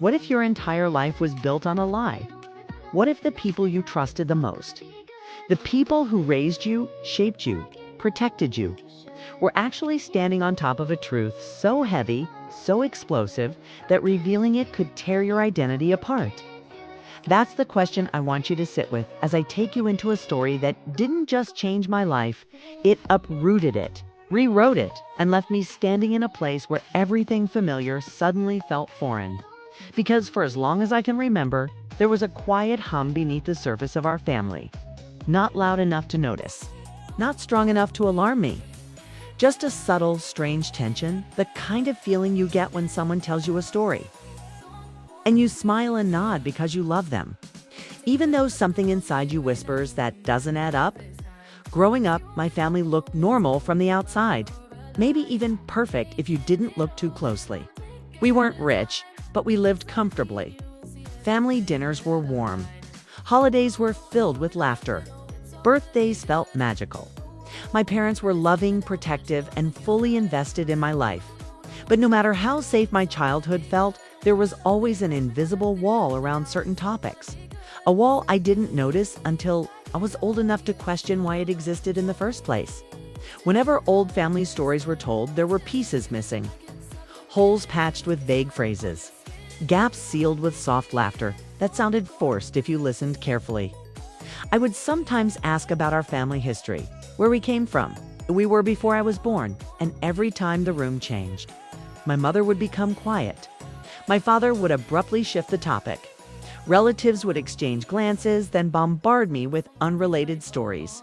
What if your entire life was built on a lie? What if the people you trusted the most, the people who raised you, shaped you, protected you, were actually standing on top of a truth so heavy, so explosive, that revealing it could tear your identity apart? That's the question I want you to sit with as I take you into a story that didn't just change my life, it uprooted it, rewrote it, and left me standing in a place where everything familiar suddenly felt foreign. Because for as long as I can remember, there was a quiet hum beneath the surface of our family. Not loud enough to notice, not strong enough to alarm me. Just a subtle, strange tension, the kind of feeling you get when someone tells you a story. And you smile and nod because you love them. Even though something inside you whispers that doesn't add up. Growing up, my family looked normal from the outside. Maybe even perfect if you didn't look too closely. We weren't rich, but we lived comfortably. Family dinners were warm. Holidays were filled with laughter. Birthdays felt magical. My parents were loving, protective, and fully invested in my life. But no matter how safe my childhood felt, there was always an invisible wall around certain topics. A wall I didn't notice until I was old enough to question why it existed in the first place. Whenever old family stories were told, there were pieces missing. Holes patched with vague phrases. Gaps sealed with soft laughter that sounded forced if you listened carefully. I would sometimes ask about our family history, where we came from, who we were before I was born, and every time the room changed, my mother would become quiet. My father would abruptly shift the topic. Relatives would exchange glances, then bombard me with unrelated stories.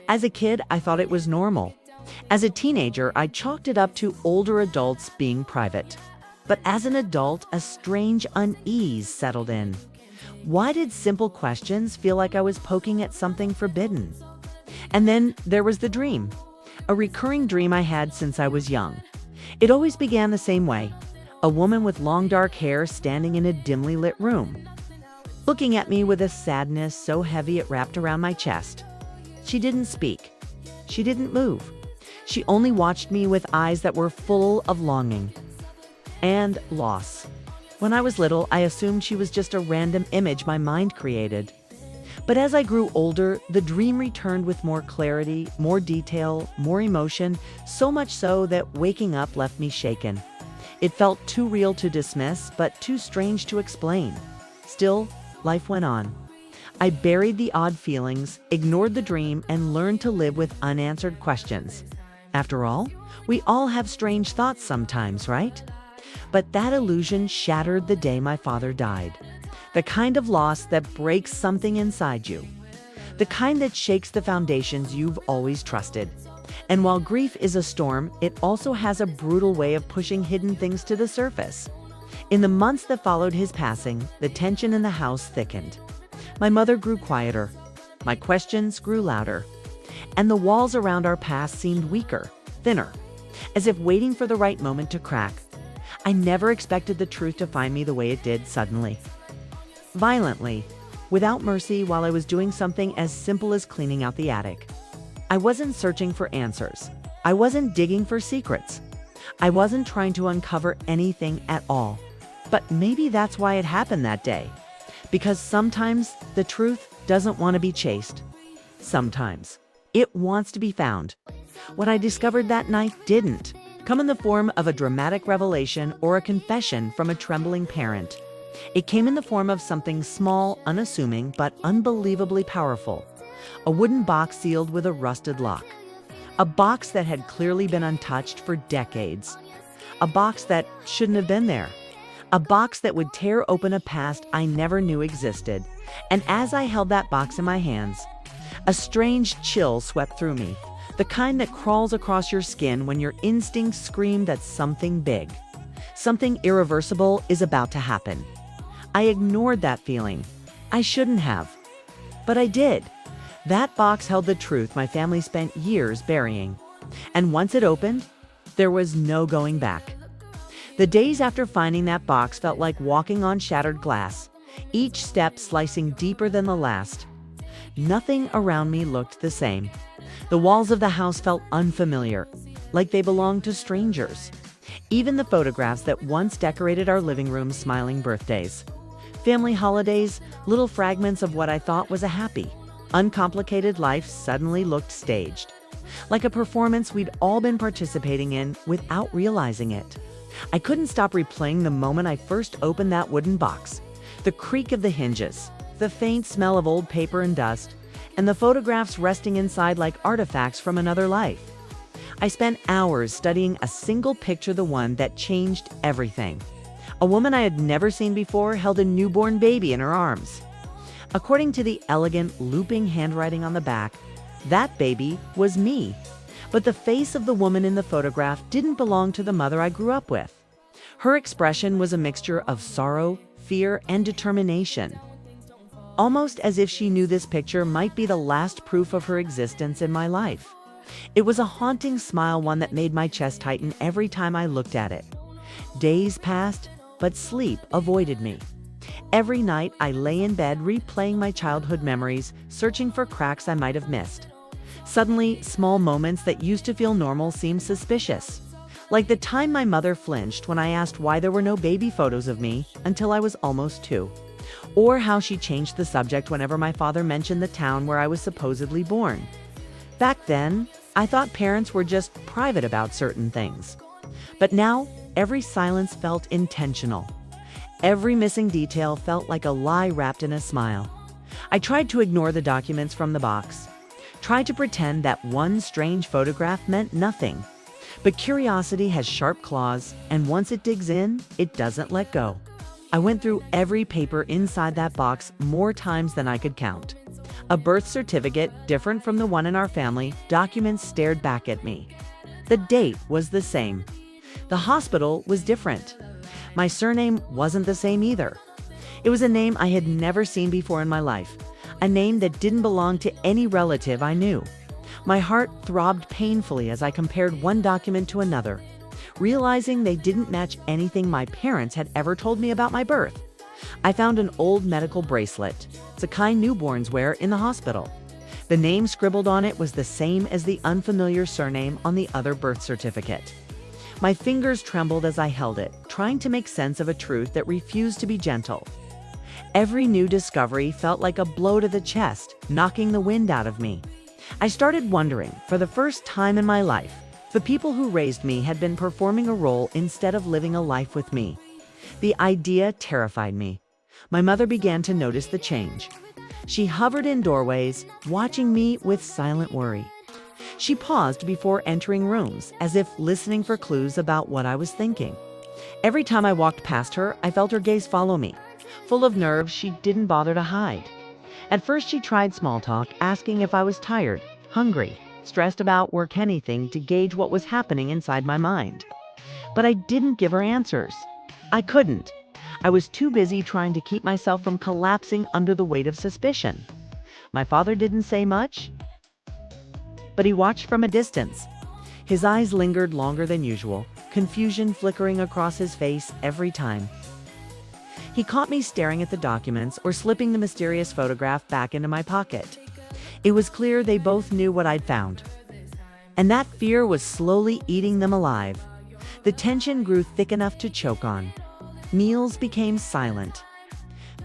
As a kid, I thought it was normal. As a teenager, I chalked it up to older adults being private. But as an adult, a strange unease settled in. Why did simple questions feel like I was poking at something forbidden? And then there was the dream, a recurring dream I had since I was young. It always began the same way. A woman with long dark hair standing in a dimly lit room, looking at me with a sadness so heavy it wrapped around my chest. She didn't speak. She didn't move. She only watched me with eyes that were full of longing and loss. When I was little, I assumed she was just a random image my mind created. But as I grew older, the dream returned with more clarity, more detail, more emotion, so much so that waking up left me shaken. It felt too real to dismiss, but too strange to explain. Still, life went on. I buried the odd feelings, ignored the dream, and learned to live with unanswered questions. After all, we all have strange thoughts sometimes, right? But that illusion shattered the day my father died. The kind of loss that breaks something inside you. The kind that shakes the foundations you've always trusted. And while grief is a storm, it also has a brutal way of pushing hidden things to the surface. In the months that followed his passing, the tension in the house thickened. My mother grew quieter. My questions grew louder. And the walls around our past seemed weaker, thinner, as if waiting for the right moment to crack. I never expected the truth to find me the way it did suddenly. Violently, without mercy, while I was doing something as simple as cleaning out the attic. I wasn't searching for answers. I wasn't digging for secrets. I wasn't trying to uncover anything at all. But maybe that's why it happened that day. Because sometimes the truth doesn't want to be chased. Sometimes it wants to be found. What I discovered that night didn't come in the form of a dramatic revelation or a confession from a trembling parent. It came in the form of something small, unassuming, but unbelievably powerful. A wooden box sealed with a rusted lock. A box that had clearly been untouched for decades. A box that shouldn't have been there. A box that would tear open a past I never knew existed. And as I held that box in my hands, a strange chill swept through me. The kind that crawls across your skin when your instincts scream that something big, something irreversible is about to happen. I ignored that feeling. I shouldn't have. But I did. That box held the truth my family spent years burying. And once it opened, there was no going back. The days after finding that box felt like walking on shattered glass, each step slicing deeper than the last. Nothing around me looked the same. The walls of the house felt unfamiliar, like they belonged to strangers. Even the photographs that once decorated our living room, smiling birthdays, family holidays, little fragments of what I thought was a happy, uncomplicated life suddenly looked staged. Like a performance we'd all been participating in without realizing it. I couldn't stop replaying the moment I first opened that wooden box. The creak of the hinges, the faint smell of old paper and dust, and the photographs resting inside like artifacts from another life. I spent hours studying a single picture, the one that changed everything. A woman I had never seen before held a newborn baby in her arms. According to the elegant, looping handwriting on the back, that baby was me. But the face of the woman in the photograph didn't belong to the mother I grew up with. Her expression was a mixture of sorrow, fear, and determination. Almost as if she knew this picture might be the last proof of her existence in my life. It was a haunting smile, one that made my chest tighten every time I looked at it. Days passed, but sleep avoided me. Every night I lay in bed replaying my childhood memories, searching for cracks I might have missed. Suddenly, small moments that used to feel normal seemed suspicious. Like the time my mother flinched when I asked why there were no baby photos of me until I was almost 2. Or how she changed the subject whenever my father mentioned the town where I was supposedly born. Back then, I thought parents were just private about certain things. But now, every silence felt intentional. Every missing detail felt like a lie wrapped in a smile. I tried to ignore the documents from the box, tried to pretend that one strange photograph meant nothing. But curiosity has sharp claws, and once it digs in, it doesn't let go. I went through every paper inside that box more times than I could count. A birth certificate, different from the one in our family, documents stared back at me. The date was the same. The hospital was different. My surname wasn't the same either. It was a name I had never seen before in my life, a name that didn't belong to any relative I knew. My heart throbbed painfully as I compared one document to another, realizing they didn't match anything my parents had ever told me about my birth. I found an old medical bracelet. It's a kind newborns wear in the hospital. The name scribbled on it was the same as the unfamiliar surname on the other birth certificate. My fingers trembled as I held it, trying to make sense of a truth that refused to be gentle. Every new discovery felt like a blow to the chest, knocking the wind out of me. I started wondering, for the first time in my life, if the people who raised me had been performing a role instead of living a life with me. The idea terrified me. My mother began to notice the change. She hovered in doorways, watching me with silent worry. She paused before entering rooms, as if listening for clues about what I was thinking. Every time I walked past her, I felt her gaze follow me. Full of nerves, she didn't bother to hide. At first, she tried small talk, asking if I was tired, hungry, stressed about work, anything to gauge what was happening inside my mind. But I didn't give her answers. I couldn't. I was too busy trying to keep myself from collapsing under the weight of suspicion. My father didn't say much, but he watched from a distance. His eyes lingered longer than usual, confusion flickering across his face every time. He caught me staring at the documents or slipping the mysterious photograph back into my pocket. It was clear they both knew what I'd found. And that fear was slowly eating them alive. The tension grew thick enough to choke on. Meals became silent.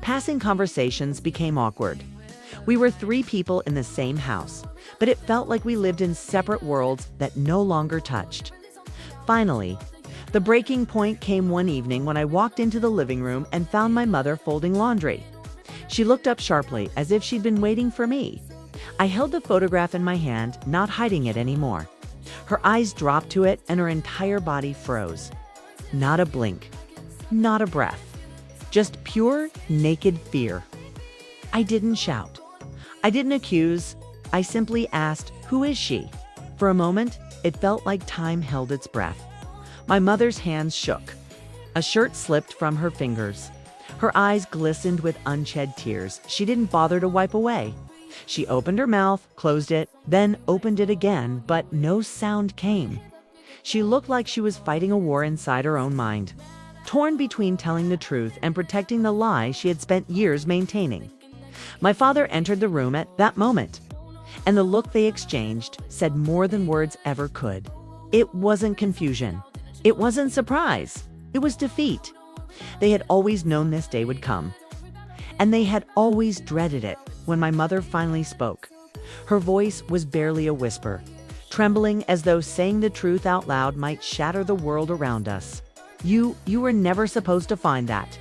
Passing conversations became awkward. We were 3 people in the same house, but it felt like we lived in separate worlds that no longer touched. Finally, the breaking point came one evening when I walked into the living room and found my mother folding laundry. She looked up sharply, as if she'd been waiting for me. I held the photograph in my hand, not hiding it anymore. Her eyes dropped to it and her entire body froze. Not a blink, not a breath, just pure, naked fear. I didn't shout. I didn't accuse. I simply asked, "Who is she?" For a moment, it felt like time held its breath. My mother's hands shook. A shirt slipped from her fingers. Her eyes glistened with unshed tears. She didn't bother to wipe away. She opened her mouth, closed it, then opened it again, but no sound came. She looked like she was fighting a war inside her own mind, torn between telling the truth and protecting the lie she had spent years maintaining. My father entered the room at that moment, and the look they exchanged said more than words ever could. It wasn't confusion. It wasn't surprise, it was defeat. They had always known this day would come, and they had always dreaded it. When my mother finally spoke, her voice was barely a whisper, trembling as though saying the truth out loud might shatter the world around us. You were never supposed to find that."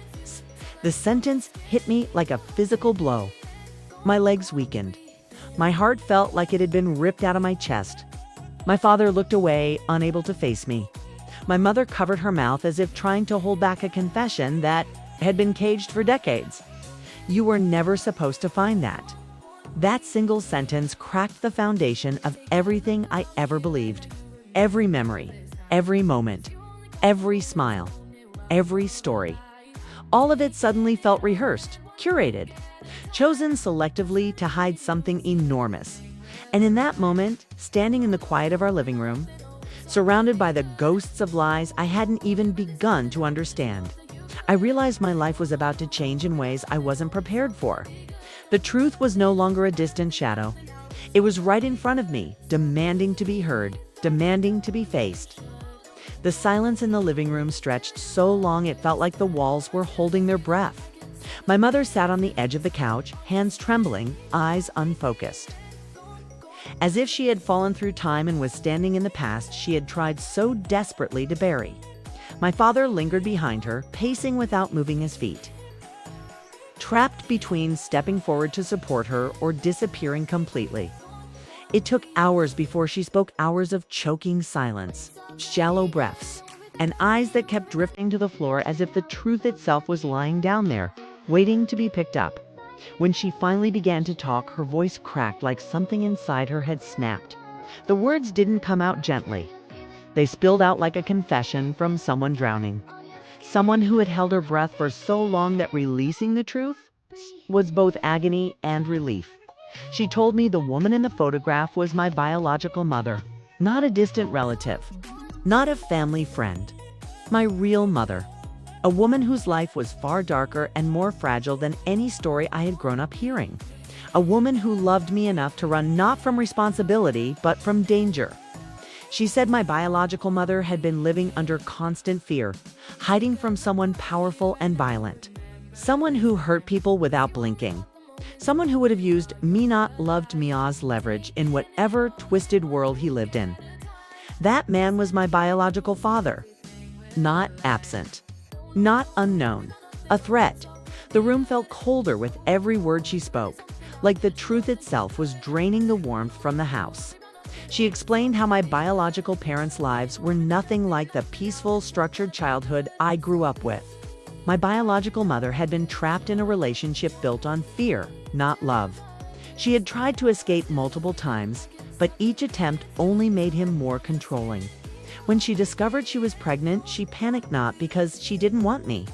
The sentence hit me like a physical blow. My legs weakened. My heart felt like it had been ripped out of my chest. My father looked away, unable to face me. My mother covered her mouth as if trying to hold back a confession that had been caged for decades. "You were never supposed to find that." That single sentence cracked the foundation of everything I ever believed. Every memory, every moment, every smile, every story. All of it suddenly felt rehearsed, curated, chosen selectively to hide something enormous. And in that moment, standing in the quiet of our living room, surrounded by the ghosts of lies I hadn't even begun to understand, I realized my life was about to change in ways I wasn't prepared for. The truth was no longer a distant shadow. It was right in front of me, demanding to be heard, demanding to be faced. The silence in the living room stretched so long it felt like the walls were holding their breath. My mother sat on the edge of the couch, hands trembling, eyes unfocused. As if she had fallen through time and was standing in the past she had tried so desperately to bury. My father lingered behind her, pacing without moving his feet, trapped between stepping forward to support her or disappearing completely. It took hours before she spoke, hours of choking silence, shallow breaths, and eyes that kept drifting to the floor as if the truth itself was lying down there, waiting to be picked up. When she finally began to talk, her voice cracked like something inside her had snapped. The words didn't come out gently. They spilled out like a confession from someone drowning. Someone who had held her breath for so long that releasing the truth was both agony and relief. She told me the woman in the photograph was my biological mother, not a distant relative, not a family friend, my real mother. A woman whose life was far darker and more fragile than any story I had grown up hearing. A woman who loved me enough to run not from responsibility, but from danger. She said my biological mother had been living under constant fear, hiding from someone powerful and violent. Someone who hurt people without blinking. Someone who would have used me not loved me's leverage in whatever twisted world he lived in. That man was my biological father. Not absent. Not unknown. A threat. The room felt colder with every word she spoke, like the truth itself was draining the warmth from the house. She explained how my biological parents' lives were nothing like the peaceful, structured childhood I grew up with. My biological mother had been trapped in a relationship built on fear, not love. She had tried to escape multiple times, but each attempt only made him more controlling. When she discovered she was pregnant, she panicked not because she didn't want me,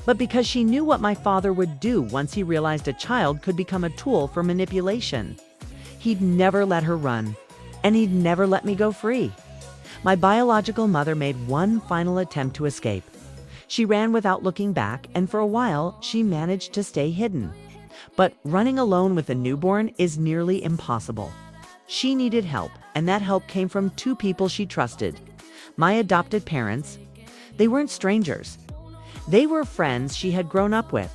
but because she knew what my father would do once he realized a child could become a tool for manipulation. He'd never let her run, and he'd never let me go free. My biological mother made one final attempt to escape. She ran without looking back, and for a while, she managed to stay hidden. But running alone with a newborn is nearly impossible. She needed help, and that help came from two people she trusted. My adopted parents. They weren't strangers. They were friends she had grown up with.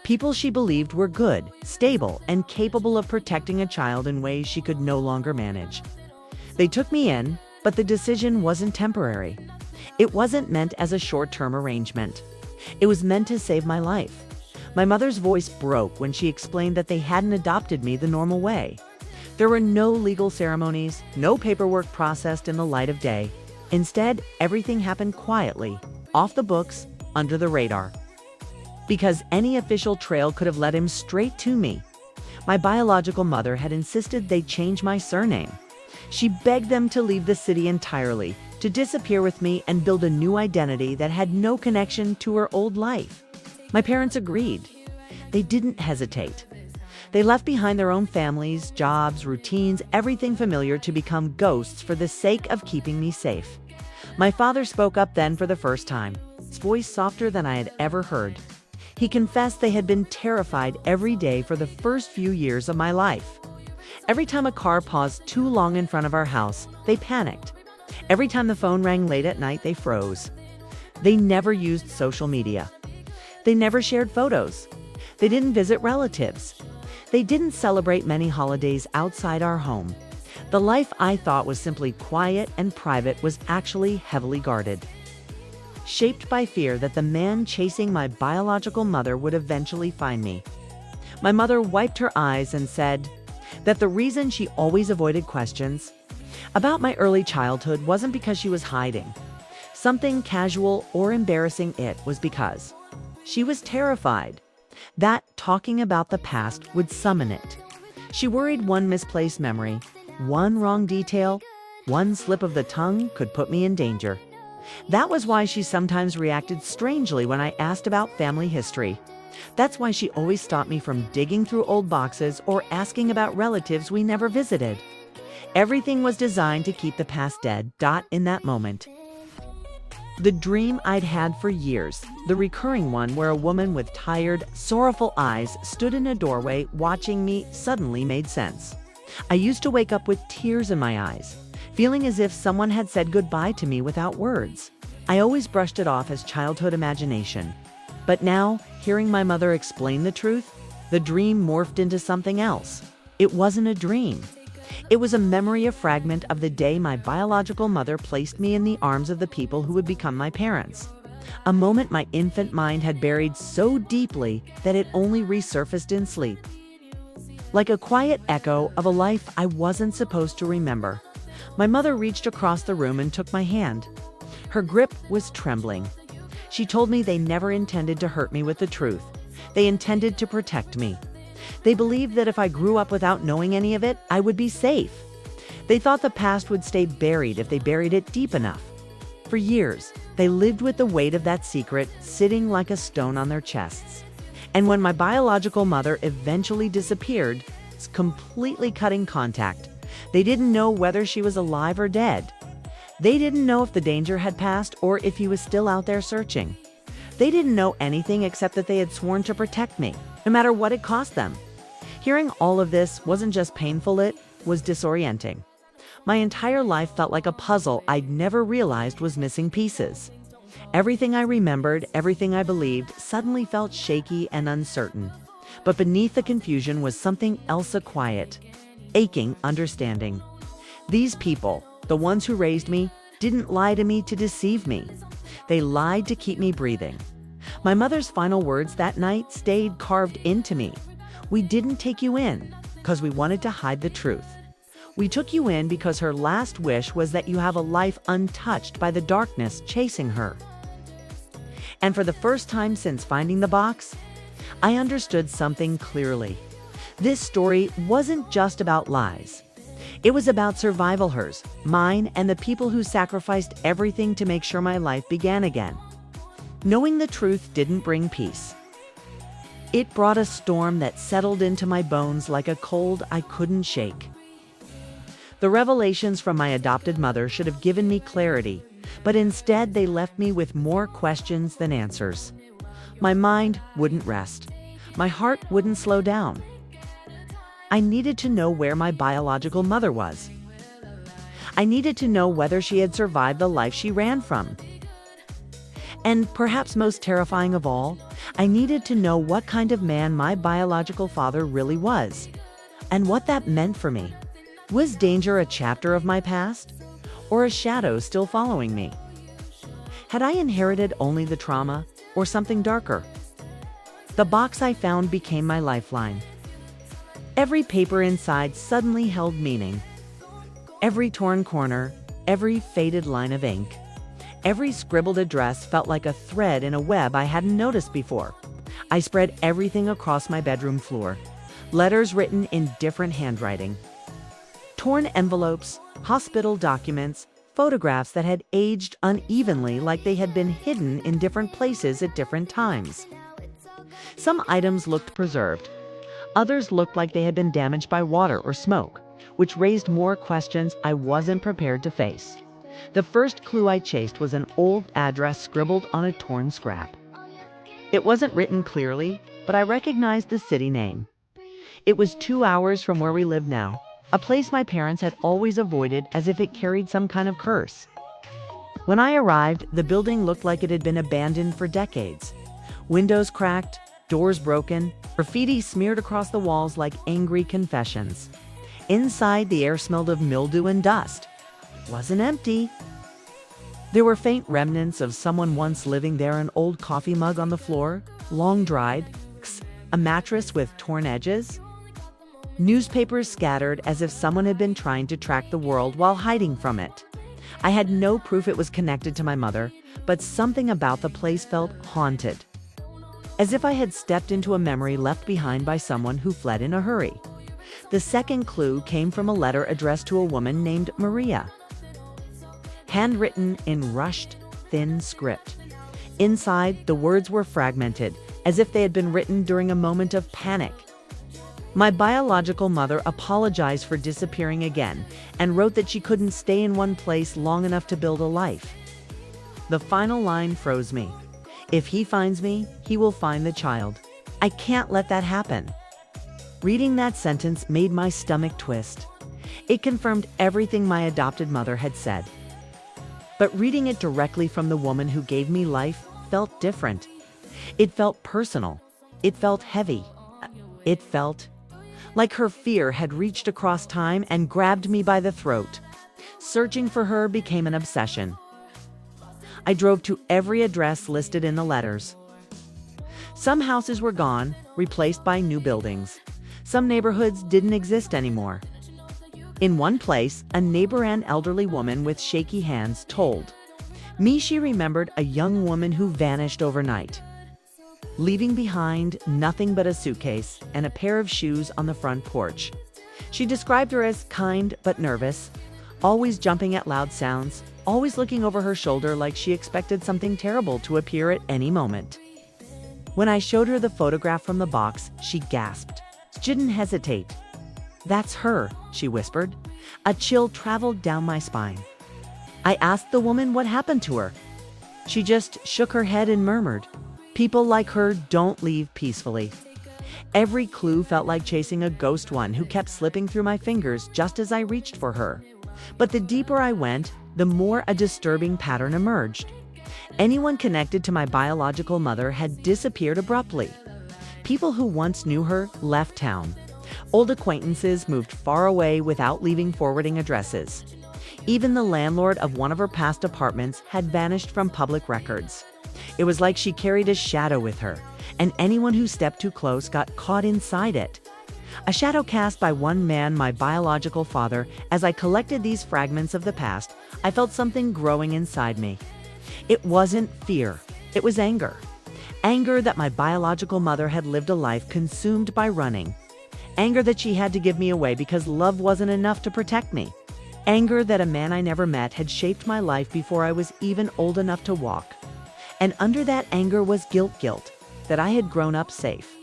People she believed were good, stable, and capable of protecting a child in ways she could no longer manage. They took me in, but the decision wasn't temporary. It wasn't meant as a short-term arrangement. It was meant to save my life. My mother's voice broke when she explained that they hadn't adopted me the normal way. There were no legal ceremonies, no paperwork processed in the light of day. Instead, everything happened quietly, off the books, under the radar. Because any official trail could have led him straight to me. My biological mother had insisted they change my surname. She begged them to leave the city entirely, to disappear with me and build a new identity that had no connection to her old life. My parents agreed. They didn't hesitate. They left behind their own families, jobs, routines, everything familiar to become ghosts for the sake of keeping me safe. My father spoke up then for the first time, his voice softer than I had ever heard. He confessed they had been terrified every day for the first few years of my life. Every time a car paused too long in front of our house, they panicked. Every time the phone rang late at night, they froze. They never used social media. They never shared photos. They didn't visit relatives. They didn't celebrate many holidays outside our home. The life I thought was simply quiet and private was actually heavily guarded. Shaped by fear that the man chasing my biological mother would eventually find me. My mother wiped her eyes and said that the reason she always avoided questions about my early childhood wasn't because she was hiding something casual or embarrassing. It was because she was terrified that talking about the past would summon it. She worried one misplaced memory, one wrong detail, one slip of the tongue could put me in danger. That was why she sometimes reacted strangely when I asked about family history. That's why she always stopped me from digging through old boxes or asking about relatives we never visited. Everything was designed to keep the past dead. In that moment, the dream I'd had for years, the recurring one where a woman with tired, sorrowful eyes stood in a doorway watching me, suddenly made sense. I used to wake up with tears in my eyes, feeling as if someone had said goodbye to me without words. I always brushed it off as childhood imagination. But now, hearing my mother explain the truth, the dream morphed into something else. It wasn't a dream. It was a memory, a fragment of the day my biological mother placed me in the arms of the people who would become my parents. A moment my infant mind had buried so deeply that it only resurfaced in sleep. Like a quiet echo of a life I wasn't supposed to remember. My mother reached across the room and took my hand. Her grip was trembling. She told me they never intended to hurt me with the truth. They intended to protect me. They believed that if I grew up without knowing any of it, I would be safe. They thought the past would stay buried if they buried it deep enough. For years, they lived with the weight of that secret sitting like a stone on their chests. And when my biological mother eventually disappeared, completely cutting contact, they didn't know whether she was alive or dead. They didn't know if the danger had passed or if he was still out there searching. They didn't know anything except that they had sworn to protect me, no matter what it cost them. Hearing all of this wasn't just painful, it was disorienting. My entire life felt like a puzzle I'd never realized was missing pieces. Everything I remembered, everything I believed, suddenly felt shaky and uncertain. But beneath the confusion was something else, a quiet, aching understanding. These people, the ones who raised me, didn't lie to me to deceive me. They lied to keep me breathing. My mother's final words that night stayed carved into me. We didn't take you in because we wanted to hide the truth. We took you in because her last wish was that you have a life untouched by the darkness chasing her. And for the first time since finding the box, I understood something clearly. This story wasn't just about lies. It was about survival, hers, mine, and the people who sacrificed everything to make sure my life began again. Knowing the truth didn't bring peace. It brought a storm that settled into my bones like a cold I couldn't shake. The revelations from my adopted mother should have given me clarity, but instead they left me with more questions than answers. My mind wouldn't rest. My heart wouldn't slow down. I needed to know where my biological mother was. I needed to know whether she had survived the life she ran from. And perhaps most terrifying of all, I needed to know what kind of man my biological father really was, and what that meant for me. Was danger a chapter of my past, or a shadow still following me? Had I inherited only the trauma, or something darker? The box I found became my lifeline. Every paper inside suddenly held meaning. Every torn corner, every faded line of ink, every scribbled address felt like a thread in a web I hadn't noticed before. I spread everything across my bedroom floor, letters written in different handwriting, torn envelopes, hospital documents, photographs that had aged unevenly like they had been hidden in different places at different times. Some items looked preserved. Others looked like they had been damaged by water or smoke, which raised more questions I wasn't prepared to face. The first clue I chased was an old address scribbled on a torn scrap. It wasn't written clearly, but I recognized the city name. It was 2 hours from where we live now, a place my parents had always avoided as if it carried some kind of curse. When I arrived, the building looked like it had been abandoned for decades. Windows cracked, doors broken, graffiti smeared across the walls like angry confessions. Inside, the air smelled of mildew and dust. Wasn't empty. There were faint remnants of someone once living there, an old coffee mug on the floor, long dried, a mattress with torn edges. Newspapers scattered as if someone had been trying to track the world while hiding from it. I had no proof it was connected to my mother, but something about the place felt haunted. As if I had stepped into a memory left behind by someone who fled in a hurry. The second clue came from a letter addressed to a woman named Maria. Handwritten in rushed, thin script. Inside, the words were fragmented, as if they had been written during a moment of panic. My biological mother apologized for disappearing again and wrote that she couldn't stay in one place long enough to build a life. The final line froze me. If he finds me, he will find the child. I can't let that happen. Reading that sentence made my stomach twist. It confirmed everything my adopted mother had said. But reading it directly from the woman who gave me life felt different. It felt personal. It felt heavy. It felt like her fear had reached across time and grabbed me by the throat. Searching for her became an obsession. I drove to every address listed in the letters. Some houses were gone, replaced by new buildings. Some neighborhoods didn't exist anymore. In one place, a neighbor, an elderly woman with shaky hands, told me she remembered a young woman who vanished overnight, leaving behind nothing but a suitcase and a pair of shoes on the front porch. She described her as kind but nervous, always jumping at loud sounds, always looking over her shoulder like she expected something terrible to appear at any moment. When I showed her the photograph from the box, she gasped. She didn't hesitate. "That's her," she whispered. A chill traveled down my spine. I asked the woman what happened to her. She just shook her head and murmured, "People like her don't leave peacefully." Every clue felt like chasing a ghost, one who kept slipping through my fingers just as I reached for her. But the deeper I went, the more a disturbing pattern emerged. Anyone connected to my biological mother had disappeared abruptly. People who once knew her left town. Old acquaintances moved far away without leaving forwarding addresses. Even the landlord of one of her past apartments had vanished from public records. It was like she carried a shadow with her, and anyone who stepped too close got caught inside it. A shadow cast by one man, my biological father. As I collected these fragments of the past, I felt something growing inside me. It wasn't fear, it was anger. Anger that my biological mother had lived a life consumed by running. Anger that she had to give me away because love wasn't enough to protect me. Anger that a man I never met had shaped my life before I was even old enough to walk. And under that anger was guilt that I had grown up safe,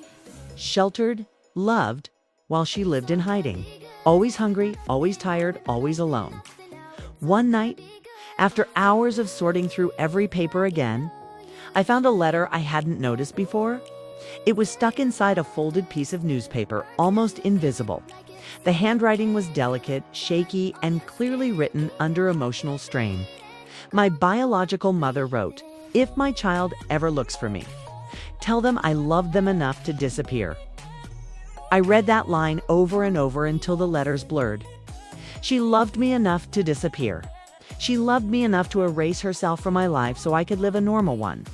sheltered, loved, while she lived in hiding. Always hungry, always tired, always alone. One night, after hours of sorting through every paper again, I found a letter I hadn't noticed before. It was stuck inside a folded piece of newspaper, almost invisible. The handwriting was delicate, shaky, and clearly written under emotional strain. My biological mother wrote, "If my child ever looks for me, tell them I loved them enough to disappear." I read that line over and over until the letters blurred. She loved me enough to disappear. She loved me enough to erase herself from my life so I could live a normal one.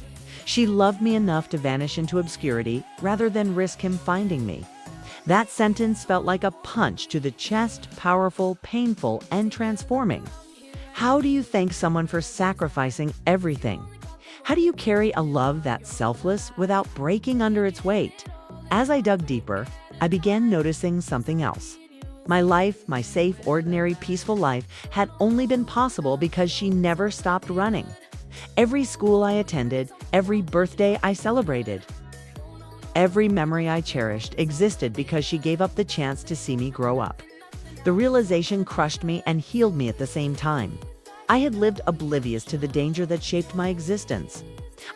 She loved me enough to vanish into obscurity rather than risk him finding me. That sentence felt like a punch to the chest, powerful, painful, and transforming. How do you thank someone for sacrificing everything? How do you carry a love that's selfless without breaking under its weight? As I dug deeper, I began noticing something else. My life, my safe, ordinary, peaceful life, had only been possible because she never stopped running. Every school I attended, every birthday I celebrated, every memory I cherished existed because she gave up the chance to see me grow up. The realization crushed me and healed me at the same time. I had lived oblivious to the danger that shaped my existence.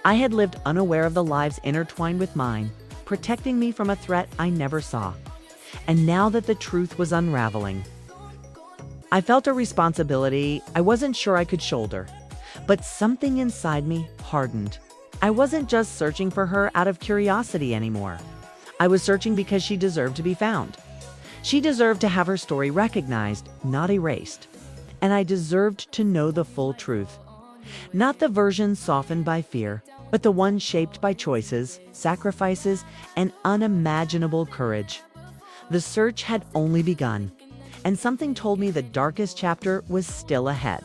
I had lived unaware of the lives intertwined with mine, protecting me from a threat I never saw. And now that the truth was unraveling, I felt a responsibility I wasn't sure I could shoulder. But something inside me hardened. I wasn't just searching for her out of curiosity anymore. I was searching because she deserved to be found. She deserved to have her story recognized, not erased. And I deserved to know the full truth. Not the version softened by fear, but the one shaped by choices, sacrifices, and unimaginable courage. The search had only begun, and something told me the darkest chapter was still ahead.